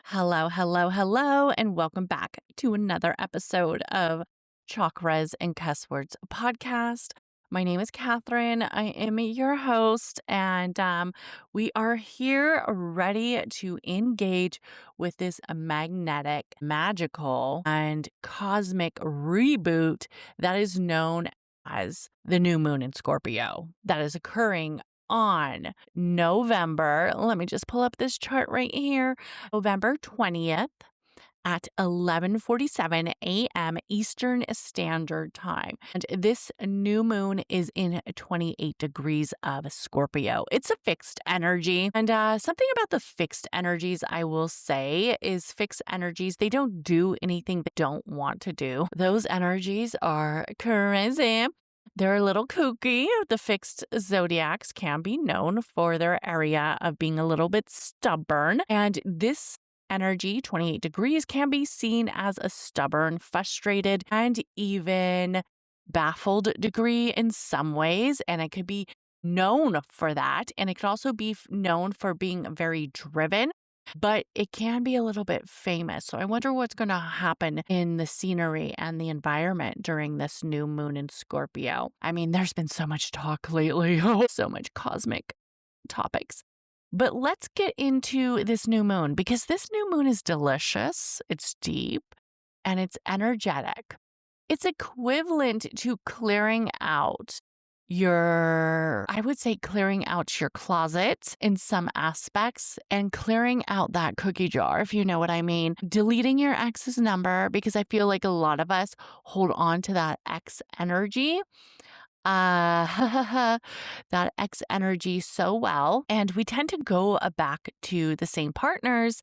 Hello, hello, hello, and welcome back to another episode of Chakras and Cusswords podcast. My name is Catherine. I am your host, and we are here ready to engage with this magnetic, magical, and cosmic reboot that is known as the new moon in Scorpio that is occurring on November. Let me just pull up this chart right here. November 20th at 11:47 a.m. Eastern Standard Time. And this new moon is in 28 degrees of Scorpio. It's a fixed energy. And something about the fixed energies I will say is fixed energies, they don't do anything they don't want to do. Those energies are crazy. They're a little kooky. The fixed zodiacs can be known for their area of being a little bit stubborn. And this energy, 28 degrees, can be seen as a stubborn, frustrated, and even baffled degree in some ways. And it could be known for that. And it could also be known for being very driven. But it can be a little bit famous. So I wonder what's going to happen in the scenery and the environment during this new moon in Scorpio. I mean, there's been so much talk lately, so much cosmic topics. But let's get into this new moon because this new moon is delicious, it's deep, and it's energetic. It's equivalent to clearing out clearing out your closet in some aspects and clearing out that cookie jar, if you know what I mean. Deleting your ex's number because I feel like a lot of us hold on to that ex energy. That ex energy so well. And we tend to go back to the same partners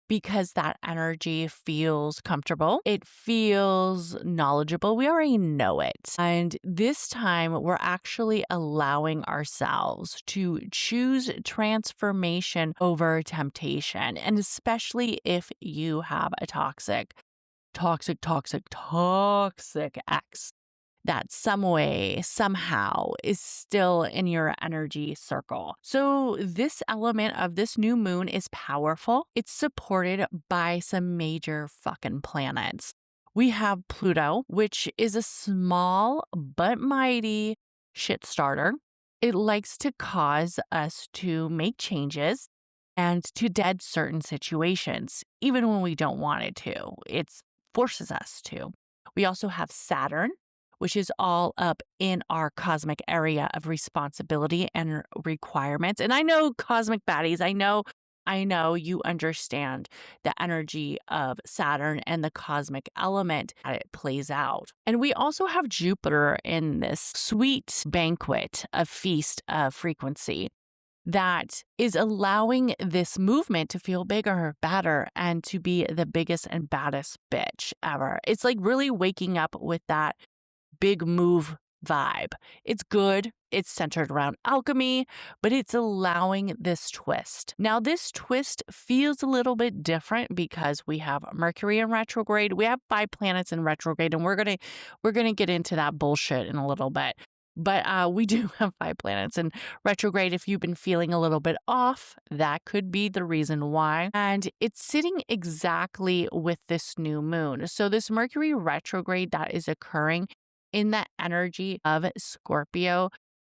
because that energy feels comfortable. It feels knowledgeable. We already know it. And this time we're actually allowing ourselves to choose transformation over temptation. And especially if you have a toxic ex that some way, somehow is still in your energy circle. So this element of this new moon is powerful. It's supported by some major fucking planets. We have Pluto, which is a small but mighty shit starter. It likes to cause us to make changes and to dead certain situations, even when we don't want it to. It forces us to. We also have Saturn, which is all up in our cosmic area of responsibility and requirements. And I know cosmic baddies, I know you understand the energy of Saturn and the cosmic element that it plays out. And we also have Jupiter in this sweet banquet, a feast of frequency that is allowing this movement to feel bigger, better, and to be the biggest and baddest bitch ever. It's like really waking up with that big move vibe. It's good. It's centered around alchemy, but it's allowing this twist. Now, this twist feels a little bit different because we have Mercury in retrograde. We have 5 planets in retrograde, and we're gonna get into that bullshit in a little bit. But we do have 5 planets in retrograde. If you've been feeling a little bit off, that could be the reason why. And it's sitting exactly with this new moon. So this Mercury retrograde that is occurring in the energy of Scorpio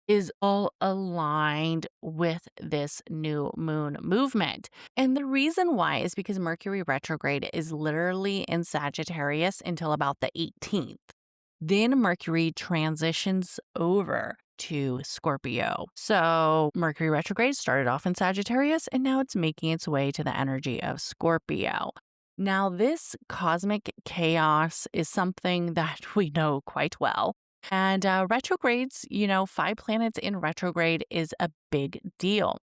is all aligned with this new moon movement. And the reason why is because Mercury retrograde is literally in Sagittarius until about the 18th. Then Mercury transitions over to Scorpio. So Mercury retrograde started off in Sagittarius and now it's making its way to the energy of Scorpio. Now, this cosmic chaos is something that we know quite well. And retrogrades, 5 planets in retrograde is a big deal.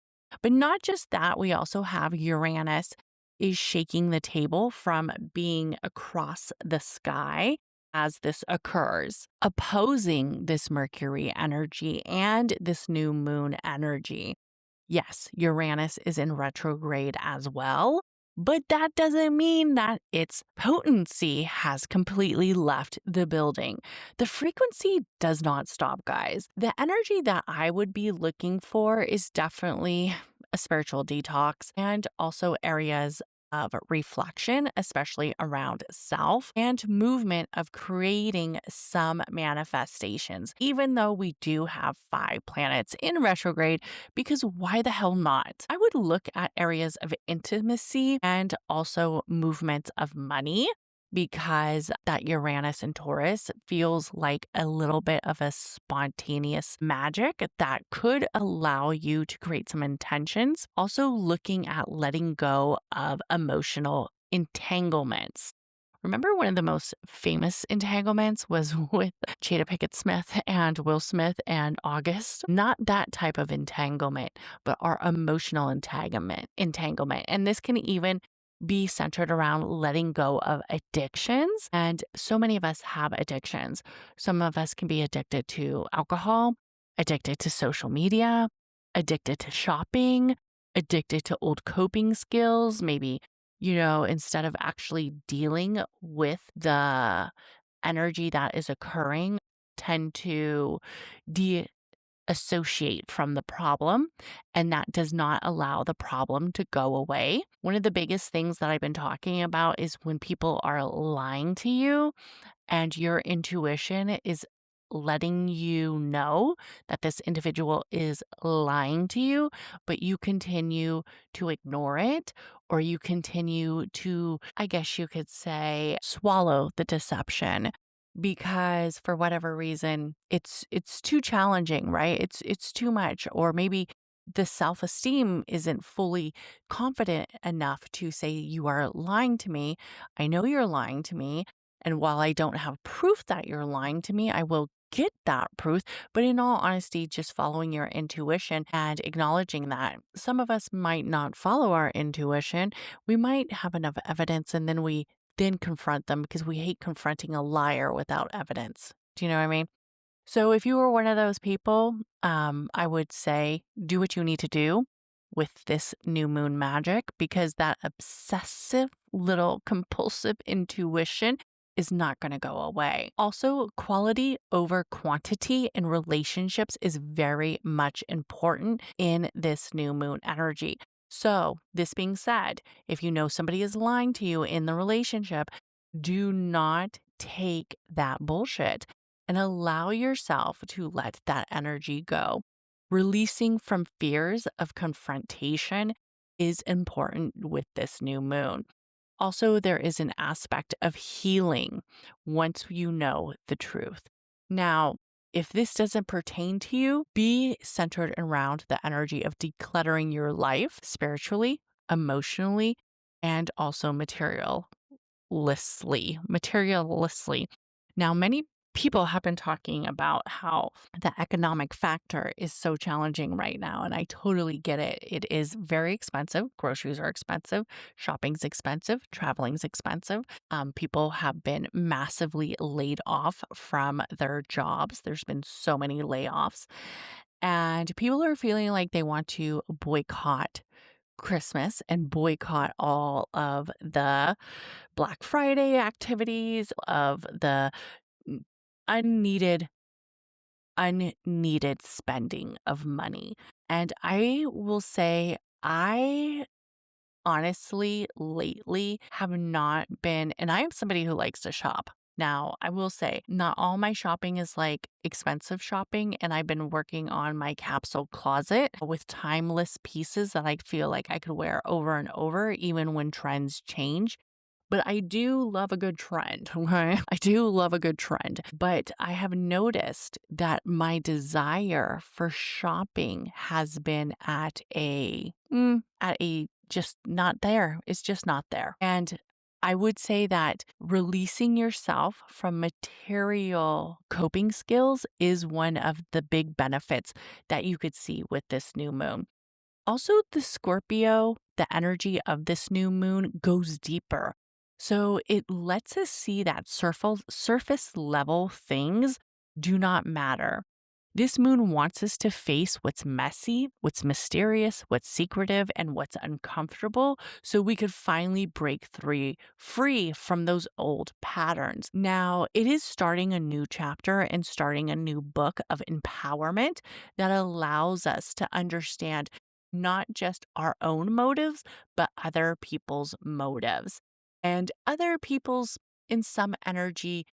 But not just that, we also have Uranus is shaking the table from being across the sky as this occurs, opposing this Mercury energy and this new moon energy. Yes, Uranus is in retrograde as well. But that doesn't mean that its potency has completely left the building. The frequency does not stop, guys. The energy that I would be looking for is definitely a spiritual detox and also areas of reflection, especially around self, and movement of creating some manifestations, even though we do have 5 planets in retrograde, because why the hell not? I would look at areas of intimacy and also movement of money, because that Uranus and Taurus feels like a little bit of a spontaneous magic that could allow you to create some intentions. Also, looking at letting go of emotional entanglements. Remember, one of the most famous entanglements was with Jada Pickett Smith and Will Smith and August. Not that type of entanglement, but our emotional entanglement. And this can even be centered around letting go of addictions. And so many of us have addictions. Some of us can be addicted to alcohol, addicted to social media, addicted to shopping, addicted to old coping skills, maybe, instead of actually dealing with the energy that is occurring, tend to associate from the problem, and that does not allow the problem to go away. One of the biggest things that I've been talking about is when people are lying to you and your intuition is letting you know that this individual is lying to you, but you continue to ignore it, or you continue to, I guess you could say, swallow the deception, because for whatever reason it's too challenging, right? It's too much, or maybe the self-esteem isn't fully confident enough to say, you are lying to me. I know you're lying to me. And while I don't have proof that you're lying to me, I will get that proof. But in all honesty, just following your intuition and acknowledging that some of us might not follow our intuition. We might have enough evidence, and then we then confront them, because we hate confronting a liar without evidence. Do you know what I mean? So if you were one of those people, I would say do what you need to do with this new moon magic, because that obsessive little compulsive intuition is not going to go away. Also, quality over quantity in relationships is very much important in this new moon energy. So, this being said, if you know somebody is lying to you in the relationship, do not take that bullshit and allow yourself to let that energy go. Releasing from fears of confrontation is important with this new moon. Also, there is an aspect of healing once you know the truth. Now, if this doesn't pertain to you, be centered around the energy of decluttering your life spiritually, emotionally, and also materialistically. Now, many people have been talking about how the economic factor is so challenging right now, and I totally get it. It is very expensive. Groceries are expensive. Shopping's expensive. Traveling's expensive. People have been massively laid off from their jobs. There's been so many layoffs, and people are feeling like they want to boycott Christmas and boycott all of the Black Friday activities, of the n- unneeded unneeded spending of money. And I will say, I honestly lately have not been, and I am somebody who likes to shop. Now, I will say, not all my shopping is like expensive shopping, and I've been working on my capsule closet with timeless pieces that I feel like I could wear over and over, even when trends change. But I do love a good trend, right? I do love a good trend. But I have noticed that my desire for shopping has been at a just not there. It's just not there. And I would say that releasing yourself from material coping skills is one of the big benefits that you could see with this new moon. Also, the Scorpio, the energy of this new moon goes deeper. So it lets us see that surface level things do not matter. This moon wants us to face what's messy, what's mysterious, what's secretive, and what's uncomfortable, so we could finally break free from those old patterns. Now, it is starting a new chapter and starting a new book of empowerment that allows us to understand not just our own motives, but other people's motives. And other people's, in some energy,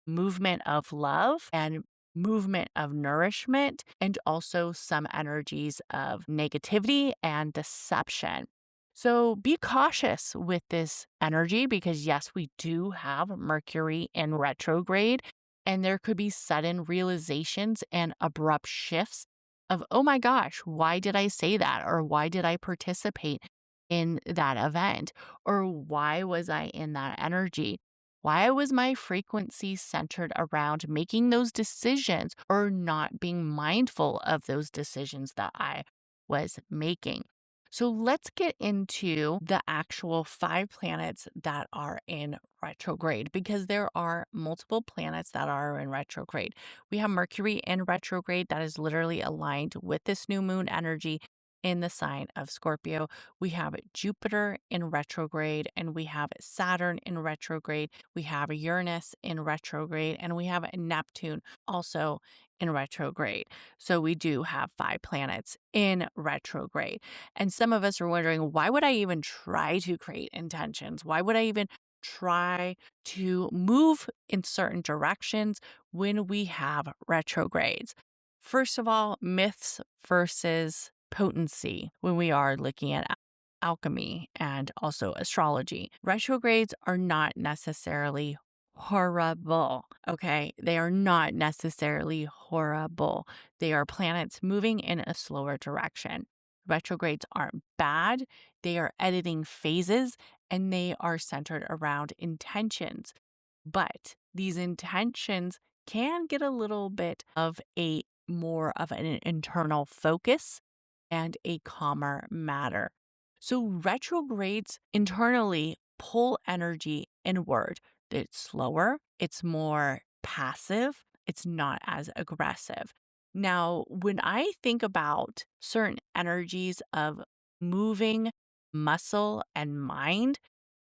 movement of love and movement of nourishment, and also some energies of negativity and deception. So be cautious with this energy because, yes, we do have Mercury in retrograde, and there could be sudden realizations and abrupt shifts of, oh my gosh, why did I say that? Or why did I participate in that event? Or why was I in that energy? Why was my frequency centered around making those decisions or not being mindful of those decisions that I was making? So let's get into the actual 5 planets that are in retrograde because there are multiple planets that are in retrograde. We have Mercury in retrograde that is literally aligned with this new moon energy in the sign of Scorpio. We have Jupiter in retrograde, and we have Saturn in retrograde. We have Uranus in retrograde, and we have Neptune also in retrograde. So we do have 5 planets in retrograde. And some of us are wondering, why would I even try to create intentions? Why would I even try to move in certain directions when we have retrogrades? First of all, myths versus potency when we are looking at alchemy and also astrology. Retrogrades are not necessarily horrible, okay? They are not necessarily horrible. They are planets moving in a slower direction. Retrogrades aren't bad, they are editing phases and they are centered around intentions. But these intentions can get a little bit of a more of an internal focus and a calmer matter. So retrogrades internally pull energy inward. It's slower, it's more passive, it's not as aggressive. Now, when I think about certain energies of moving muscle and mind,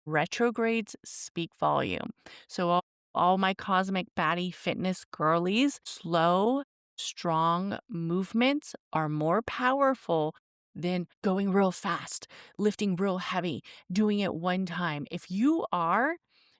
retrogrades speak volume. So all my cosmic baddie fitness girlies, slow, strong movements are more powerful than going real fast, lifting real heavy, doing it one time. If you are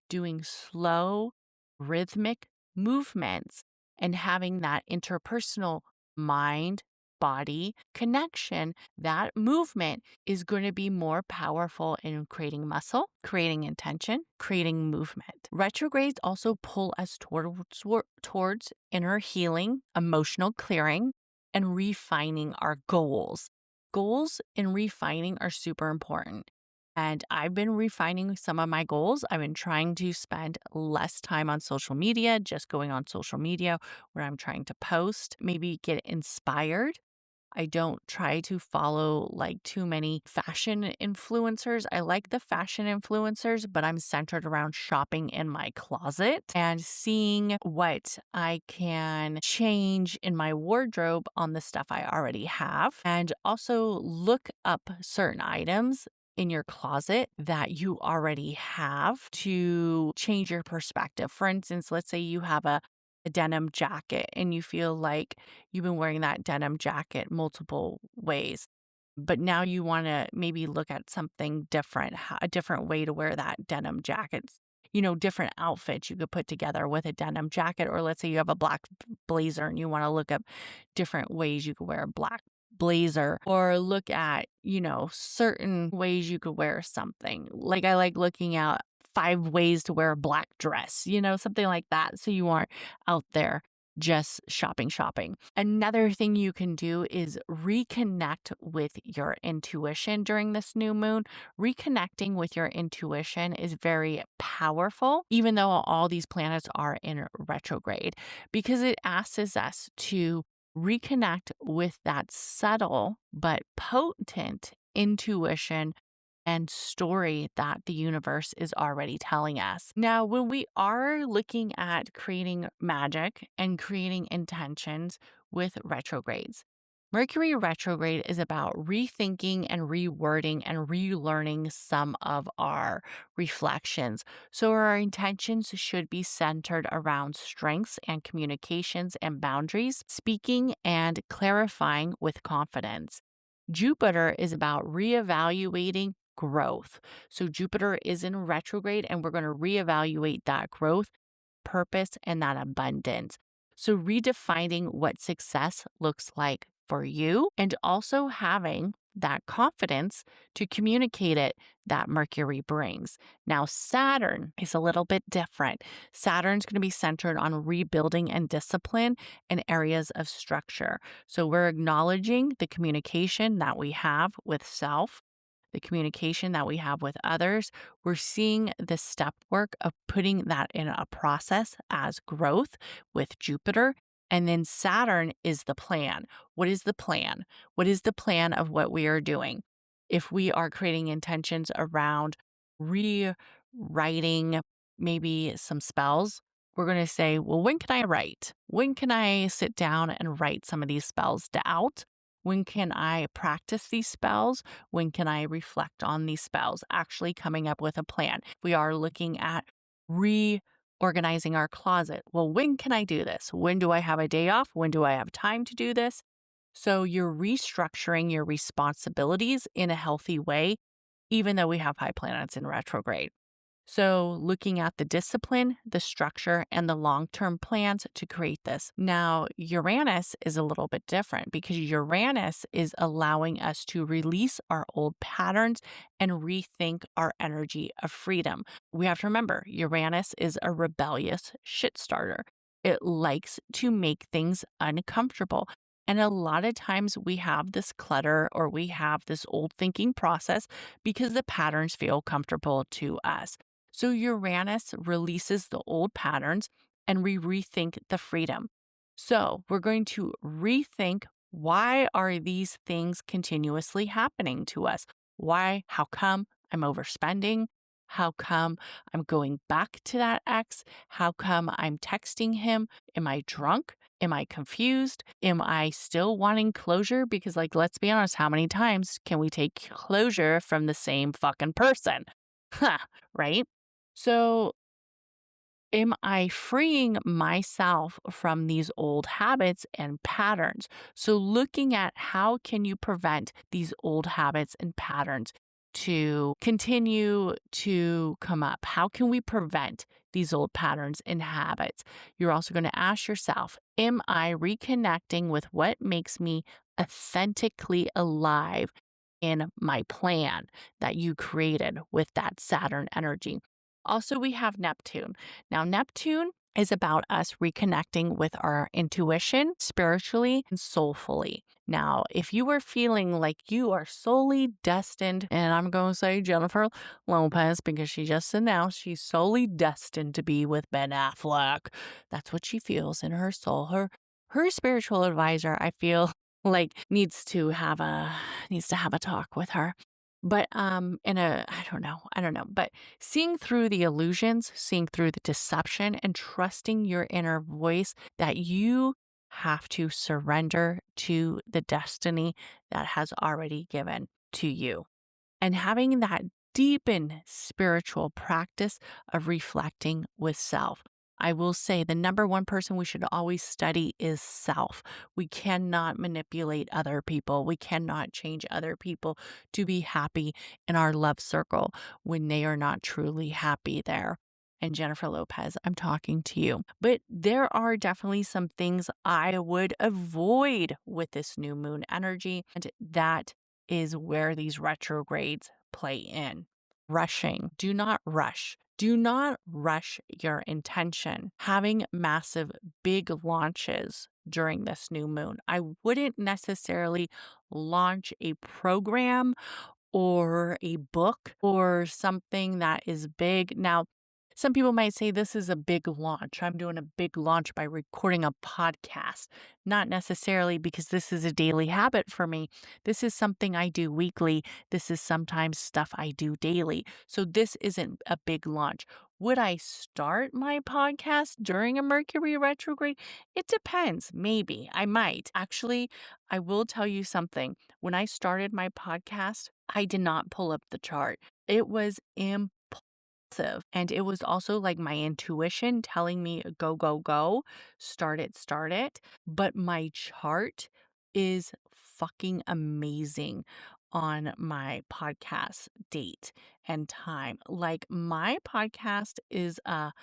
doing slow, rhythmic movements and having that interpersonal mind body connection, that movement is going to be more powerful in creating muscle, creating intention, creating movement. Retrogrades also pull us towards inner healing, emotional clearing, and refining our goals. Goals and refining are super important. And I've been refining some of my goals. I've been trying to spend less time on social media, just going on social media where I'm trying to post, maybe get inspired. I don't try to follow like too many fashion influencers. I like the fashion influencers, but I'm centered around shopping in my closet and seeing what I can change in my wardrobe on the stuff I already have. And also look up certain items in your closet that you already have to change your perspective. For instance, let's say you have a denim jacket and you feel like you've been wearing that denim jacket multiple ways, but now you want to maybe look at something different, a different way to wear that denim jacket. Different outfits you could put together with a denim jacket. Or let's say you have a black blazer and you want to look up different ways you could wear a black blazer, or look at, certain ways you could wear something. Like I like looking at 5 ways to wear a black dress, something like that. So you aren't out there just shopping. Another thing you can do is reconnect with your intuition during this new moon. Reconnecting with your intuition is very powerful, even though all these planets are in retrograde, because it asks us to reconnect with that subtle but potent intuition and story that the universe is already telling us. Now, when we are looking at creating magic and creating intentions with retrogrades, Mercury retrograde is about rethinking and rewording and relearning some of our reflections. So, our intentions should be centered around strengths and communications and boundaries, speaking and clarifying with confidence. Jupiter is about reevaluating growth. So Jupiter is in retrograde, and we're going to reevaluate that growth, purpose, and that abundance. So redefining what success looks like for you, and also having that confidence to communicate it that Mercury brings. Now, Saturn is a little bit different. Saturn's going to be centered on rebuilding and discipline in areas of structure. So we're acknowledging the communication that we have with self, the communication that we have with others. We're seeing the step work of putting that in a process as growth with Jupiter. And then Saturn is the plan. What is the plan? What is the plan of what we are doing? If we are creating intentions around rewriting maybe some spells, we're going to say, well, when can I write? When can I sit down and write some of these spells out? When can I practice these spells? When can I reflect on these spells? Actually coming up with a plan. We are looking at reorganizing our closet. Well, when can I do this? When do I have a day off? When do I have time to do this? So you're restructuring your responsibilities in a healthy way, even though we have high planets in retrograde. So, looking at the discipline, the structure, and the long term plans to create this. Now, Uranus is a little bit different because Uranus is allowing us to release our old patterns and rethink our energy of freedom. We have to remember Uranus is a rebellious shit starter. It likes to make things uncomfortable. And a lot of times we have this clutter or we have this old thinking process because the patterns feel comfortable to us. So Uranus releases the old patterns and we rethink the freedom. So we're going to rethink, why are these things continuously happening to us? Why? How come I'm overspending? How come I'm going back to that ex? How come I'm texting him? Am I drunk? Am I confused? Am I still wanting closure? Because, like, let's be honest, how many times can we take closure from the same fucking person? Huh, right? So, am I freeing myself from these old habits and patterns? So, looking at how can you prevent these old habits and patterns to continue to come up? How can we prevent these old patterns and habits? You're also going to ask yourself, am I reconnecting with what makes me authentically alive in my plan that you created with that Saturn energy? Also, we have Neptune. Now, Neptune is about us reconnecting with our intuition spiritually and soulfully. Now, if you are feeling like you are solely destined, and I'm going to say Jennifer Lopez because she just announced she's solely destined to be with Ben Affleck. That's what she feels in her soul. Her spiritual advisor, I feel like needs to have a talk with her. But I don't know, but seeing through the illusions, seeing through the deception, and trusting your inner voice that you have to surrender to the destiny that has already given to you. And having that deepened spiritual practice of reflecting with self. I will say the number one person we should always study is self. We cannot manipulate other people. We cannot change other people to be happy in our love circle when they are not truly happy there. And Jennifer Lopez, I'm talking to you. But there are definitely some things I would avoid with this new moon energy. And that is where these retrogrades play in. Rushing. Do not rush. Do not rush your intention. Having massive, big launches during this new moon. I wouldn't necessarily launch a program or a book or something that is big. Now, some people might say this is a big launch. I'm doing a big launch by recording a podcast. Not necessarily, because this is a daily habit for me. This is something I do weekly. This is sometimes stuff I do daily. So this isn't a big launch. Would I start my podcast during a Mercury retrograde? It depends. Maybe I might. Actually, I will tell you something. When I started my podcast, I did not pull up the chart. It was impulsive. And it was also like my intuition telling me, go, go, go, start it, start it. But my chart is fucking amazing on my podcast date and time. Like my podcast is a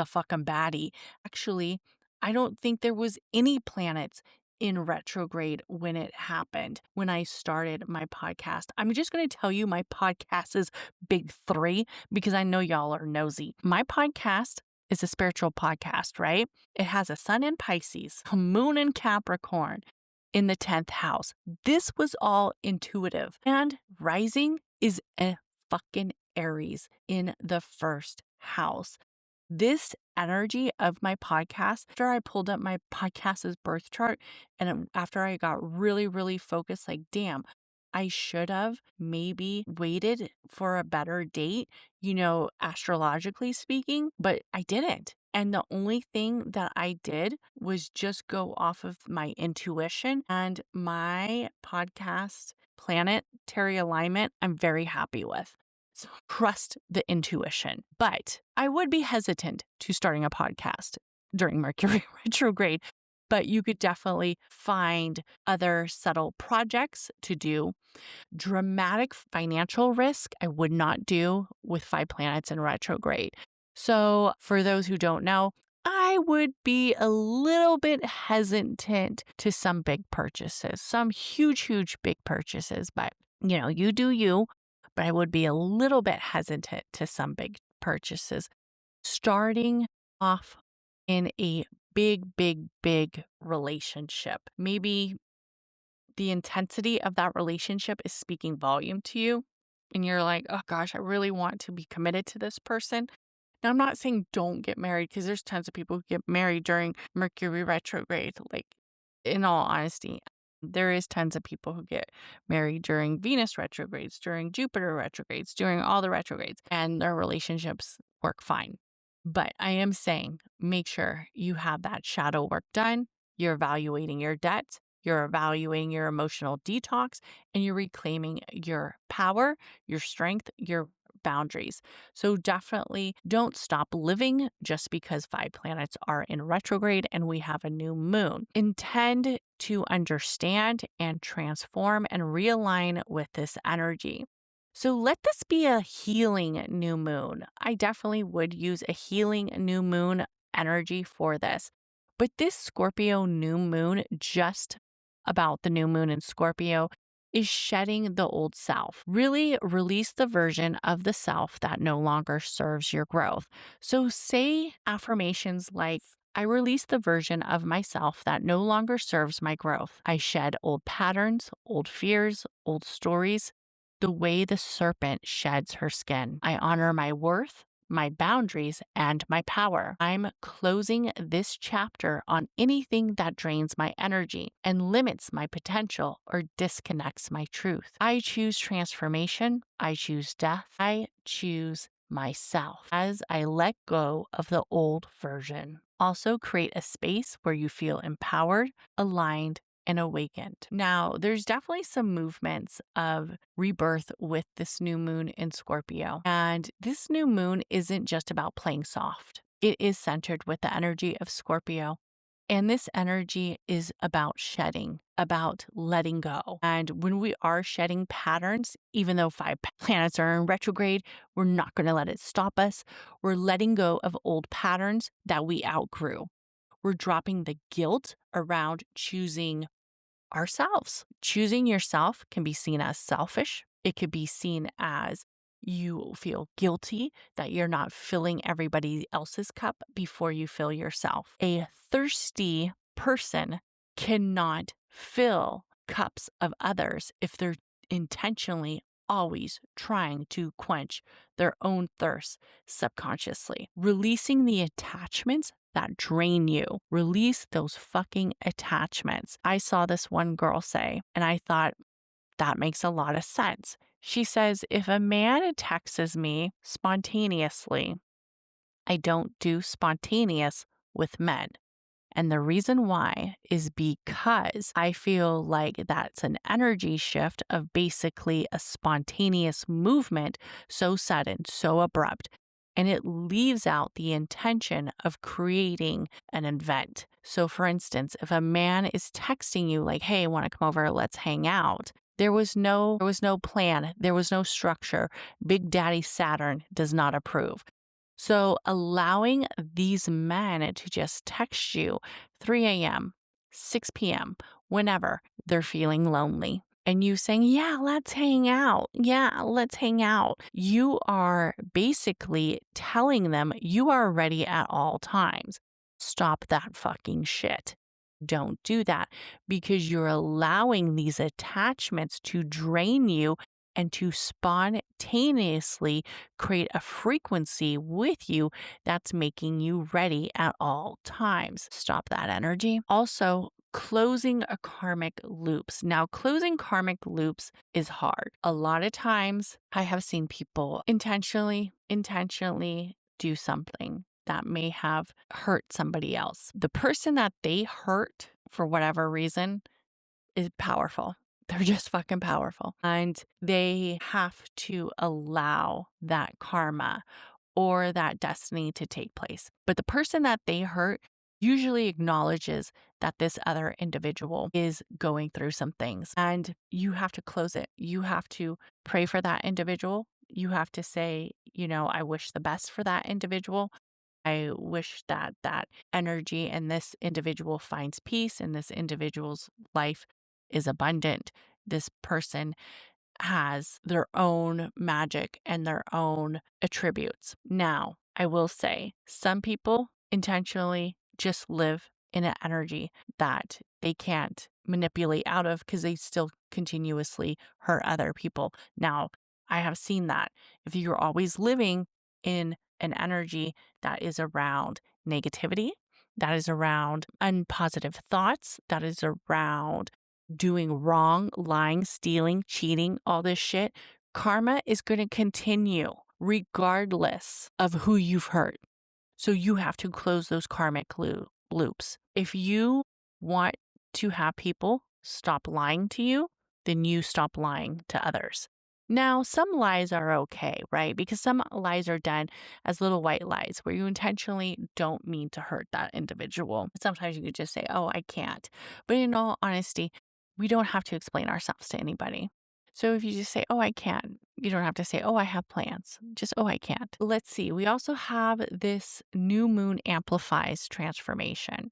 fucking baddie. Actually, I don't think there was any planets in retrograde when it happened, when I started my podcast. I'm just going to tell you my podcast's big three because I know y'all are nosy. My podcast is a spiritual podcast, right? It has a sun in Pisces, a moon in Capricorn in the 10th house. This was all intuitive. And rising is a fucking Aries in the first house. This energy of my podcast, after I pulled up my podcast's birth chart and after I got really, really focused, like, damn, I should have maybe waited for a better date, astrologically speaking, but I didn't. And the only thing that I did was just go off of my intuition and my podcast planetary alignment, I'm very happy with. So trust the intuition. But I would be hesitant to starting a podcast during Mercury retrograde, but you could definitely find other subtle projects to do. Dramatic financial risk, I would not do with 5 planets in retrograde. So for those who don't know, I would be a little bit hesitant to some big purchases, some huge big purchases, but you do you. But I would be a little bit hesitant to some big purchases. Starting off in a big relationship. Maybe the intensity of that relationship is speaking volume to you. And you're like, oh gosh, I really want to be committed to this person. Now, I'm not saying don't get married because there's tons of people who get married during Mercury retrograde. Like, in all honesty, there is tons of people who get married during Venus retrogrades, during Jupiter retrogrades, during all the retrogrades, and their relationships work fine. But I am saying make sure you have that shadow work done. You're evaluating your debts. You're evaluating your emotional detox, and you're reclaiming your power, your strength, your boundaries. So definitely don't stop living just because 5 planets are in retrograde and we have a new moon. Intend to understand and transform and realign with this energy. So let this be a healing new moon. I definitely would use a healing new moon energy for this. But this Scorpio new moon, just about the new moon in Scorpio, is shedding the old self. Really release the version of the self that no longer serves your growth. So say affirmations like, I release the version of myself that no longer serves my growth. I shed old patterns, old fears, old stories, the way the serpent sheds her skin. I honor my worth, my boundaries, and my power. I'm closing this chapter on anything that drains my energy and limits my potential or disconnects my truth. I choose transformation. I choose death. I choose myself as I let go of the old version. Also create a space where you feel empowered, aligned, and awakened. Now, there's definitely some movements of rebirth with this new moon in Scorpio. And this new moon isn't just about playing soft. It is centered with the energy of Scorpio. And this energy is about shedding, about letting go. And when we are shedding patterns, even though 5 planets are in retrograde, we're not going to let it stop us. We're letting go of old patterns that we outgrew. We're dropping the guilt around choosing ourselves. Choosing yourself can be seen as selfish. It could be seen as you feel guilty that you're not filling everybody else's cup before you fill yourself. A thirsty person cannot fill cups of others if they're intentionally always trying to quench their own thirst subconsciously. Releasing the attachments that drain you. Release those fucking attachments. I saw this one girl say, and I thought that makes a lot of sense. She says, if a man texts me spontaneously, I don't do spontaneous with men. And the reason why is because I feel like that's an energy shift of basically a spontaneous movement, so sudden, so abrupt, and it leaves out the intention of creating an event. So for instance, if a man is texting you like, "Hey, want to come over, let's hang out." There was no plan, there was no structure. Big Daddy Saturn does not approve. So allowing these men to just text you 3 a.m., 6 p.m., whenever they're feeling lonely, and you saying, "Yeah, let's hang out. Yeah, let's hang out." You are basically telling them you are ready at all times. Stop that fucking shit. Don't do that, because you're allowing these attachments to drain you and to spontaneously create a frequency with you that's making you ready at all times. Stop that energy. Also, closing a karmic loops. Now, closing karmic loops is hard. A lot of times I have seen people intentionally do something that may have hurt somebody else. The person that they hurt for whatever reason is powerful. They're just fucking powerful. And they have to allow that karma or that destiny to take place. But the person that they hurt usually acknowledges that this other individual is going through some things, and you have to close it. You have to pray for that individual. You have to say, I wish the best for that individual. I wish that that energy and this individual finds peace and this individual's life is abundant. This person has their own magic and their own attributes. Now, I will say some people intentionally just live in an energy that they can't manipulate out of because they still continuously hurt other people. Now, I have seen that. If you're always living in an energy that is around negativity, that is around unpositive thoughts, that is around doing wrong, lying, stealing, cheating, all this shit, karma is going to continue regardless of who you've hurt. So you have to close those karmic loops. If you want to have people stop lying to you, then you stop lying to others. Now, some lies are okay, right? Because some lies are done as little white lies where you intentionally don't mean to hurt that individual. Sometimes you could just say, "Oh, I can't." But in all honesty, we don't have to explain ourselves to anybody. So if you just say, "Oh, I can't," you don't have to say, "Oh, I have plans." Just, "Oh, I can't." Let's see. We also have this new moon amplifies transformation.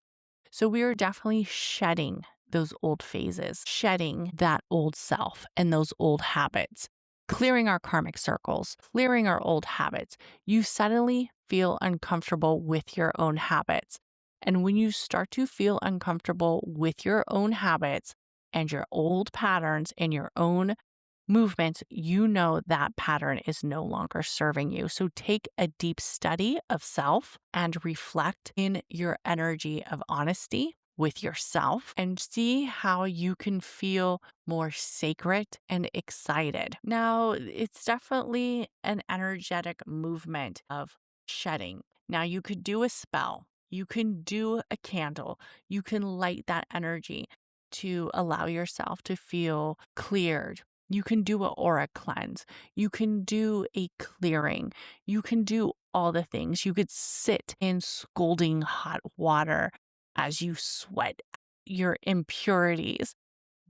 So we are definitely shedding those old phases, shedding that old self and those old habits, clearing our karmic circles, clearing our old habits. You suddenly feel uncomfortable with your own habits. And when you start to feel uncomfortable with your own habits and your old patterns and your own movements, you know that pattern is no longer serving you. So take a deep study of self and reflect in your energy of honesty with yourself and see how you can feel more sacred and excited. Now, it's definitely an energetic movement of shedding. Now, you could do a spell, you can do a candle, you can light that energy to allow yourself to feel cleared. You can do an aura cleanse. You can do a clearing. You can do all the things. You could sit in scalding hot water as you sweat your impurities.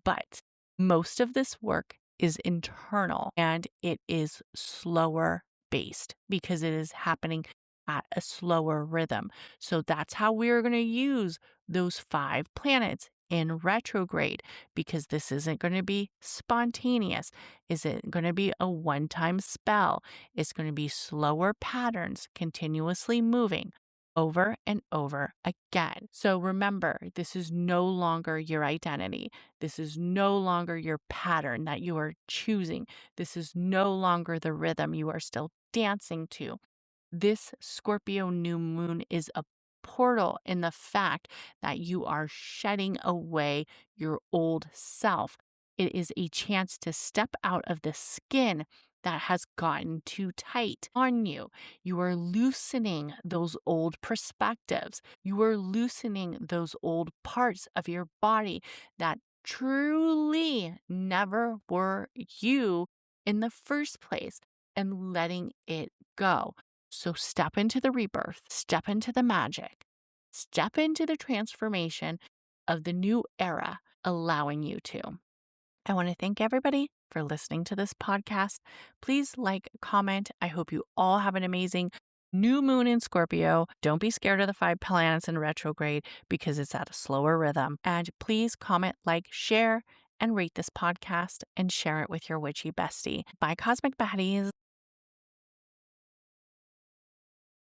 But most of this work is internal and it is slower based because it is happening at a slower rhythm. So that's how we're going to use those 5 planets in retrograde, because this isn't going to be spontaneous. Isn't going to be a one-time spell. It's going to be slower patterns continuously moving over and over again. So remember, this is no longer your identity. This is no longer your pattern that you are choosing. This is no longer the rhythm you are still dancing to. This Scorpio new moon is a portal in the fact that you are shedding away your old self. It is a chance to step out of the skin that has gotten too tight on you. You are loosening those old perspectives. You are loosening those old parts of your body that truly never were you in the first place and letting it go. So step into the rebirth, step into the magic, step into the transformation of the new era, allowing you to. I want to thank everybody for listening to this podcast. Please like, comment. I hope you all have an amazing new moon in Scorpio. Don't be scared of the 5 planets in retrograde because it's at a slower rhythm. And please comment, like, share, and rate this podcast and share it with your witchy bestie. Bye, Cosmic Baddies.